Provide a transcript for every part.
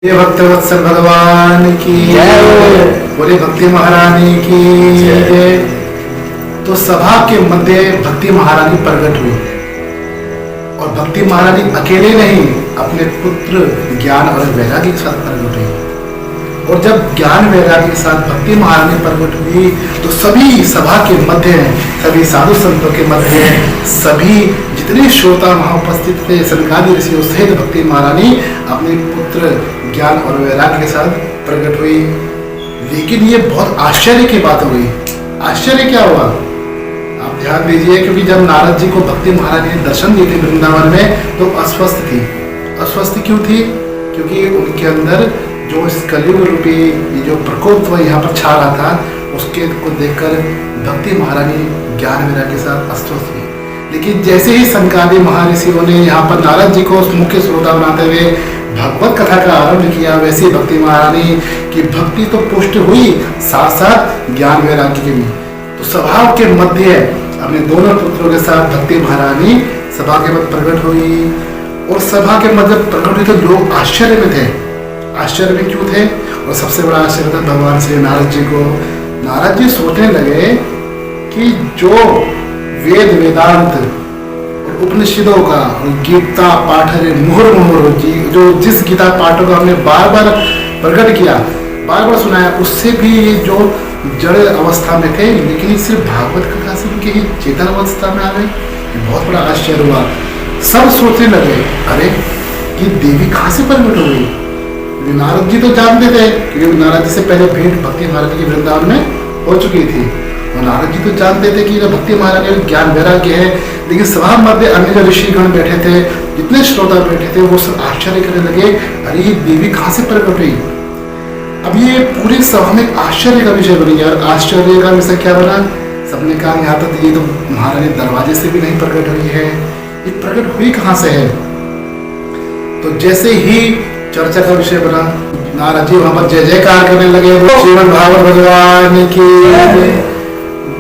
ये भक्तवत्सल भगवान की बोले भक्ति महारानी की जय। तो सभा के मध्य भक्ति महारानी प्रकट हुई और भक्ति महारानी अकेले नहीं अपने पुत्र ज्ञान और वैरागी के साथ प्रकट हुई। और जब ज्ञान वैरागी के साथ भक्ति महारानी प्रकट हुई तो सभी सभा के मध्य, सभी साधु संतों के मध्य, सभी जितने श्रोता वहां उपस्थित थे सनकादि ऋषियों सहित भक्ति महारानी अपने पुत्र ज्ञान और वैराग्य के साथ प्रकट हुई। लेकिन ये बहुत आश्चर्य की बात हुई। आश्चर्य क्या हुआ आप ध्यान दीजिए, क्योंकि जब नारद जी को भक्ति महारानी ने दर्शन दिए थे वृंदावन में तो अस्वस्थ थी। अस्वस्थ क्यों थी? क्योंकि उनके अंदर जो इस कलयुग रूपी जो प्रकोप यहाँ पर छा रहा था उसके को देखकर भक्ति महारानी ज्ञान वैराग्य के साथ अस्वस्थ हुई। लेकिन जैसे ही सनकादि महर्षियों ने यहाँ पर नारद जी को मुख्य श्रोता बनाते हुए भागवत कथा का आरंभ किया, वैसे भक्ति महारानी की भक्ति तो पुष्ट हुई, साथ साथ ज्ञान वैराग्य की भी। तो सभा के मध्य अपने दोनों पुत्रों के साथ भक्ति महारानी सभा के मध्य प्रकट हुई। और सभा के मध्य प्रकट हुई तो लोग आश्चर्य में थे। आश्चर्य में क्यों थे? और सबसे बड़ा आश्चर्य था भगवान श्री नारद जी को। नारद जी सोचने लगे कि जो वेद वेदांत उपनिषदों का गीता पाठ मुहुर्मुहुर जी जो जिस गीता पाठों का हमने बार बार प्रकट किया, बार बार सुनाया, उससे भी ये जो जड़ अवस्था में थे, लेकिन सिर्फ भागवत कथा से उनकी ही चेतन अवस्था में आ गए। बहुत बड़ा आश्चर्य हुआ। सब सोचने लगे अरे ये देवी कहाँ से प्रकट हो गई? नारद जी तो जानते थे क्योंकि नारद जी से पहले भेंट भक्ति महारानी की वृंदावन में हो चुकी थी। और नारद जी तो जानते थे कि भक्ति महारानी में ज्ञान वैराग्य है। लेकिन सभा मध्य अन्य जो ऋषिगण बैठे थे, जितने श्रोता बैठे थे, वो सब आश्चर्य करने लगे अरे ये देवी कहाँ से प्रकट हुई? अब ये पूरी सभा में आश्चर्य का विषय बन गया। आश्चर्य का विषय क्या बना? सबने कहा यहाँ तक ये तो महारानी दरवाजे से भी नहीं प्रकट हुई है, ये प्रकट हुई कहाँ से है? तो जैसे ही चर्चा का विषय बना, नारद जी वहां पर जय जयकार करने लगे। श्रीमद् भागवत भगवान की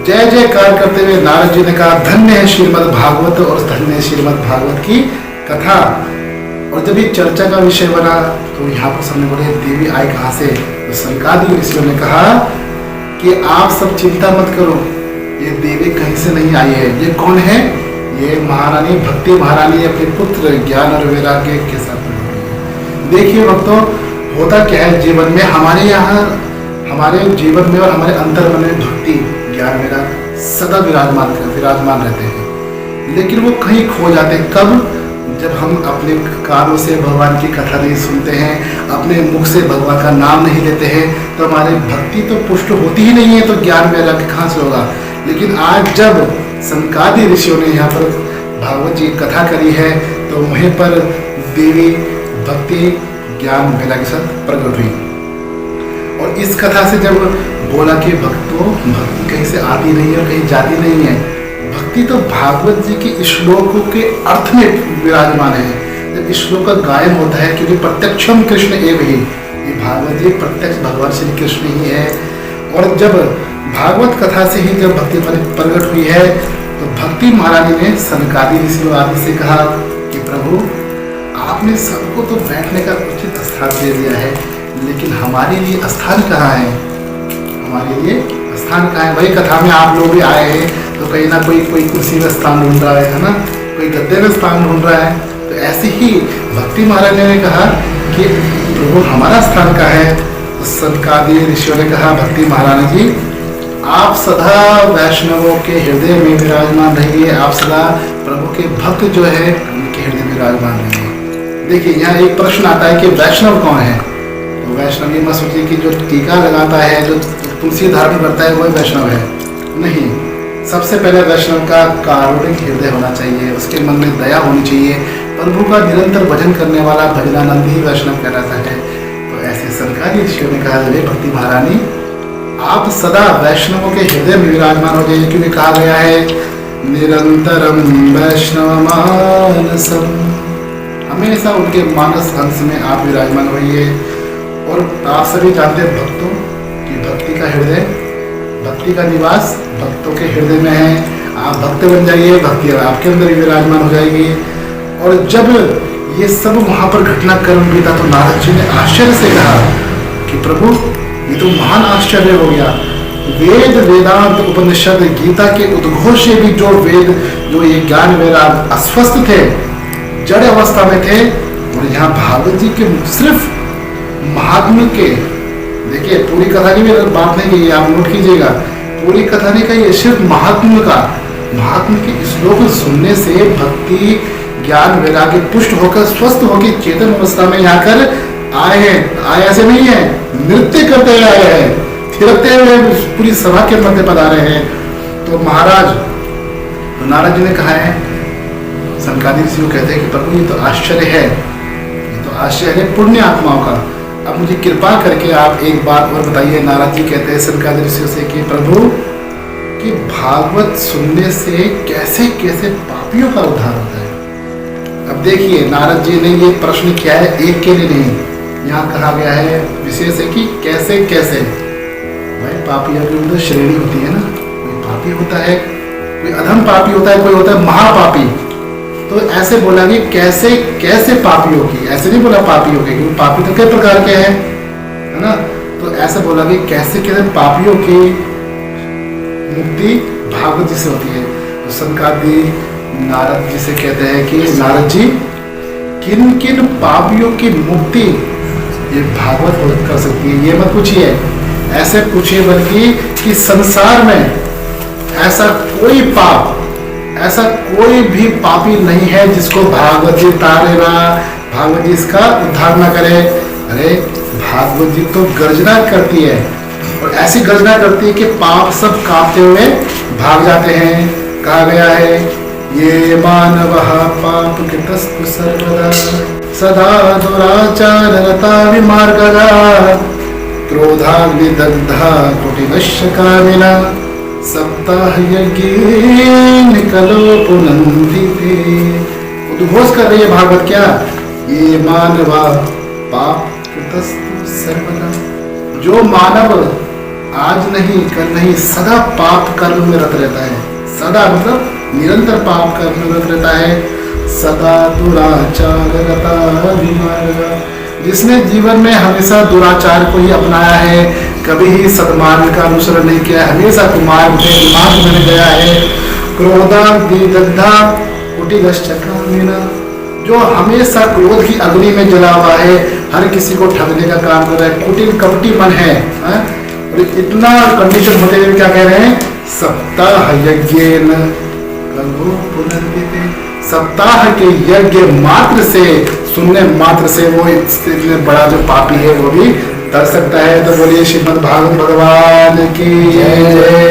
जय जयकार करते हुए नारद जी ने कहा धन्य है श्रीमद् भागवत और धन्य है श्रीमद् भागवत की कथा। और जब ये चर्चा का विषय बना तो यहाँ पर सबने बोले देवी आई कहाँ से? तो सनकादि ऋषियों ने कहा कि आप सब चिंता मत करो, ये देवी कहीं से नहीं आई है। ये कौन है? ये महारानी भक्ति महारानी अपने पुत्र ज्ञान और वैराग्य के साथ। देखिए भक्तों, होता क्या है जीवन में, हमारे यहाँ हमारे जीवन में और हमारे अंतर मन में भक्ति ज्ञान मेरा सदा विराजमान रहते हैं। लेकिन वो कहीं खो जाते हैं। कब? जब हम अपने कानों से भगवान की कथा नहीं सुनते हैं, अपने मुख से भगवान का नाम नहीं लेते हैं, तो हमारी भक्ति तो पुष्ट होती ही नहीं है, तो ज्ञान वैराग्य कहाँ से होगा? लेकिन आज जब सनकादि ऋषियों ने यहाँ पर भागवत जी कथा करी है तो वहीं पर देवी भक्ति ज्ञान वैराग्य के साथ प्रकट हुई। और इस कथा से जब बोला कि भक्तों भक्ति कहीं से आती नहीं है और कहीं जाती नहीं है, भक्ति तो भागवत जी के श्लोकों के अर्थ में विराजमान है। जब श्लोक का गायन होता है, क्योंकि प्रत्यक्षम कृष्ण एव ही, ये भागवत जी प्रत्यक्ष भगवान श्री कृष्ण ही है। और जब भागवत कथा से ही जब भक्ति प्रकट हुई है तो भक्ति महारानी ने सनकादि ऋषि आदि से कहा कि प्रभु आपने सबको तो बैठने का उचित स्थान दे दिया है, लेकिन हमारे लिए स्थान कहाँ है? हमारे लिए स्थान कहाँ है? वही कथा में आप लोग भी आए हैं तो कहीं ना कोई कुर्सी में स्थान ढूंढ रहा है ना, कोई गद्दे में स्थान ढूंढ रहा है। तो ऐसे ही भक्ति महारानी ने कहा कि प्रभु हमारा स्थान कहाँ है? तो सनकादि ऋषियों ने कहा भक्ति महारानी जी आप सदा वैष्णवों के हृदय में विराजमान रहिए, आप सदा प्रभु के भक्त जो है उनके हृदय में विराजमान रहिए। देखिए यहाँ एक प्रश्न आता है कि वैष्णव कौन है? तो वैष्णव ये मत सोचिए कि जो टीका लगाता है, जो तुलसी धारण करता है वही वैष्णव है, नहीं। सबसे पहले वैष्णव का कारुणिक हृदय होना चाहिए, उसके मन में दया होनी चाहिए। प्रभु का निरंतर भजन करने वाला भजनानंद ही वैष्णव कहलाता है। तो ऐसे सनकादि ऋषियों ने कहा भक्ति महारानी आप सदा वैष्णवों के हृदय में विराजमान हो जाइए, क्योंकि कहा गया है निरंतरम वैष्णव मानसम, हमेशा उनके मानस अंश में आप विराजमान होइए। और आप सभी जानते हैं भक्तों कि भक्ति का हृदय, भक्ति का निवास भक्तों के हृदय में है। आप भक्त बन जाइए, भक्ति आपके अंदर विराजमान हो जाएगी। और जब ये सब वहां पर घटनाक्रम भी था। तो नारद जी ने आश्चर्य से कहा कि प्रभु ये तो महान आश्चर्य हो गया। वेद वेदांत उपनिषद गीता के उद्घोष से भी जो वेद जो ये ज्ञान वैराग अस्वस्थ थे, जड़ अवस्था में थे, और यहाँ भागवत जी के सिर्फ महात्म्य के, देखिए पूरी कथा की भी बात नहीं की, आप नोट कीजिएगा, पूरी कथा नहीं कही, सिर्फ महात्म्य का, महात्म्य के श्लोक सुनने से भक्ति ज्ञान वैराग्य पुष्ट होकर स्वस्थ होकर चेतन अवस्था में यहाँ कर आए हैं। आए ऐसे नहीं है, नृत्य करते हुए आए हैं, थिरकते हुए पूरी सभा के मध्य पधारे हैं। तो महाराज तो नारद जी ने कहा है, सनकादिक ऋषि कहते हैं कि प्रभु ये तो आश्चर्य है, ये तो आश्चर्य है पुण्य आत्माओं का। अब मुझे कृपा करके आप एक बात और बताइए। नारद जी कहते हैं सनकादिक ऋषियों से कि प्रभु कि भागवत सुनने से कैसे कैसे पापियों का उद्धार होता है। अब देखिए नारद जी ने ये प्रश्न किया है, एक के लिए नहीं, यहाँ कहा गया है विशेष है कि कैसे कैसे। भाई पापियों की तो श्रेणी होती है ना, कोई पापी होता है, कोई अधम पापी होता है, कोई होता है महापापी। तो ऐसे बोला कि कैसे कैसे पापियों की, ऐसे नहीं बोला पापियों के, क्योंकि पापी तो कई प्रकार के हैं, है ना। तो ऐसे बोला कि कैसे कैसे पापियों की मुक्ति भागवत जी से होती है। तो सनकादिक नारद जी से कहते हैं कि नारद जी किन किन पापियों की मुक्ति ये भागवत कर सकती है, ये मत पूछिए, ऐसे पूछिए बल्कि कि संसार में ऐसा कोई पाप, ऐसा कोई भी पापी नहीं है जिसको भागवत जी तारेगा, भागवत जी इसका उद्धार न करे। अरे भागवत जी तो गर्जना करती है, और ऐसी गर्जना करती है कि पाप सब कांपते हुए भाग जाते हैं। कहा गया है ये मानव पाप कृतस्तु सर्वदा सदा दुराचार रता विमार्गदा क्रोधाग्नि दग्धा कुटिलस्य कामिना सप्ताह यज्ञेन कलो पुनन्ति ते। उद्घोष कर रही है भागवत क्या, ये मानवा पाप कृतस्तु सर्वदा, जो मानव आज नहीं कल नहीं सदा पाप कर्म में रत रहता है, सदा मतलब निरंतर पाप कर्म में रत रहता है, सदा दुराचार रता विमार्गा, जिसने जीवन में हमेशा दुराचार को ही अपनाया है, कभी ही सद्मार्ग का अनुसरण नहीं किया है, हमेशा कुमार्ग में गया है। क्रोधाग्नि दग्धा कुटिलस्य कामिना, जो हमेशा क्रोध की अग्नि में जला हुआ है, हर किसी को ठगने का काम कर रहा है, कुटिल कपटी मन है। और इतना कंडीशन होते हुए क्या कह रहे हैं, सप्ताह यज्ञेन कलो पुनन्ति ते, सप्ताह के यज्ञ मात्र से, सुनने मात्र से वो इतने बड़ा जो पापी है वो भी तर सकता है। तो बोलिए श्रीमद् भागवत भगवान की जय।